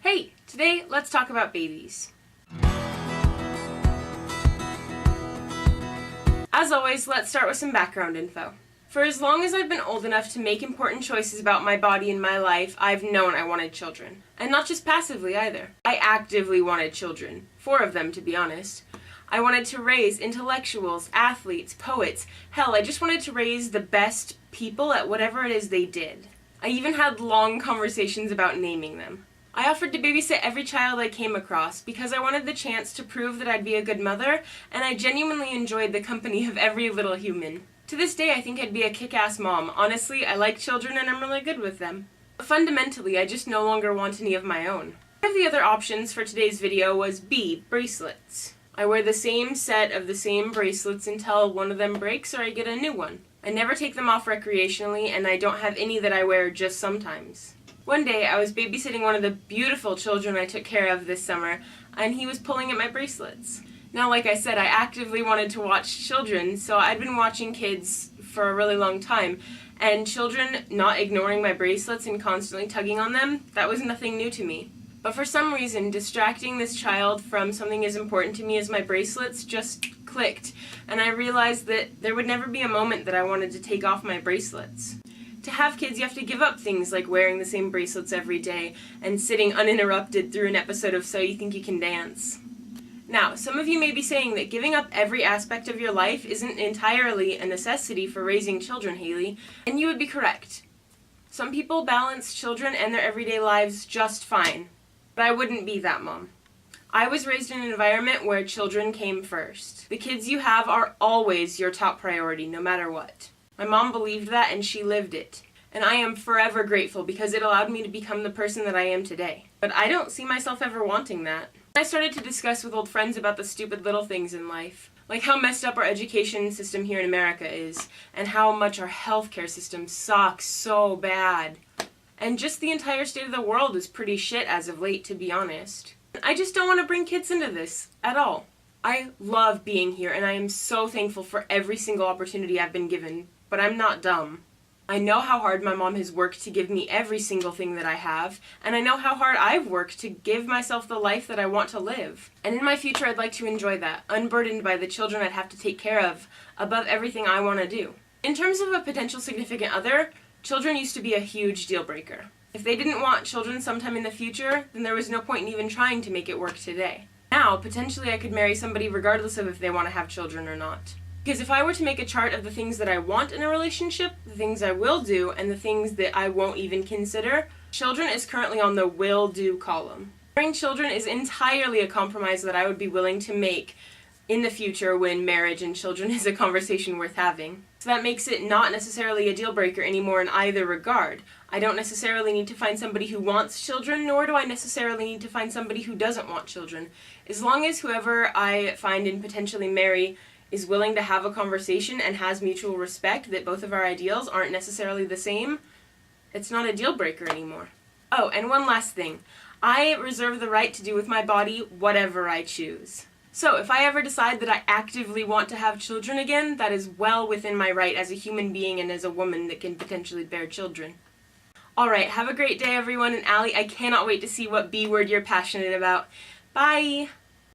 Hey, today let's talk about babies. As always, let's start with some background info. For as long as I've been old enough to make important choices about my body and my life, I've known I wanted children. And not just passively either. I actively wanted children. 4 of them, to be honest. I wanted to raise intellectuals, athletes, poets. Hell, I just wanted to raise the best people at whatever it is they did. I even had long conversations about naming them. I offered to babysit every child I came across because I wanted the chance to prove that I'd be a good mother, and I genuinely enjoyed the company of every little human. To this day, I think I'd be a kick-ass mom. Honestly, I like children and I'm really good with them. But fundamentally, I just no longer want any of my own. One of the other options for today's video was B, bracelets. I wear the same set of the same bracelets until one of them breaks or I get a new one. I never take them off recreationally, and I don't have any that I wear just sometimes. One day, I was babysitting one of the beautiful children I took care of this summer, and he was pulling at my bracelets. Now, like I said, I actively wanted to watch children, so I'd been watching kids for a really long time, and children not ignoring my bracelets and constantly tugging on them, that was nothing new to me. But for some reason, distracting this child from something as important to me as my bracelets just clicked, and I realized that there would never be a moment that I wanted to take off my bracelets. To have kids, you have to give up things like wearing the same bracelets every day and sitting uninterrupted through an episode of So You Think You Can Dance. Now, some of you may be saying that giving up every aspect of your life isn't entirely a necessity for raising children, Haylie, and you would be correct. Some people balance children and their everyday lives just fine, but I wouldn't be that mom. I was raised in an environment where children came first. The kids you have are always your top priority, no matter what. My mom believed that, and she lived it. And I am forever grateful because it allowed me to become the person that I am today. But I don't see myself ever wanting that. I started to discuss with old friends about the stupid little things in life. Like how messed up our education system here in America is, and how much our healthcare system sucks so bad. And just the entire state of the world is pretty shit as of late, to be honest. I just don't want to bring kids into this at all. I love being here, and I am so thankful for every single opportunity I've been given. But I'm not dumb. I know how hard my mom has worked to give me every single thing that I have, and I know how hard I've worked to give myself the life that I want to live. And in my future, I'd like to enjoy that, unburdened by the children I'd have to take care of, above everything I want to do. In terms of a potential significant other, children used to be a huge deal breaker. If they didn't want children sometime in the future, then there was no point in even trying to make it work today. Now, potentially I could marry somebody regardless of if they want to have children or not. Because if I were to make a chart of the things that I want in a relationship, the things I will do, and the things that I won't even consider, children is currently on the will do column. Having children is entirely a compromise that I would be willing to make in the future when marriage and children is a conversation worth having. So that makes it not necessarily a deal breaker anymore in either regard. I don't necessarily need to find somebody who wants children, nor do I necessarily need to find somebody who doesn't want children. As long as whoever I find and potentially marry is willing to have a conversation and has mutual respect that both of our ideals aren't necessarily the same, it's not a deal breaker anymore. Oh, and one last thing. I reserve the right to do with my body whatever I choose. So if I ever decide that I actively want to have children again, that is well within my right as a human being and as a woman that can potentially bear children. Alright, have a great day everyone, and Allie, I cannot wait to see what B word you're passionate about. Bye!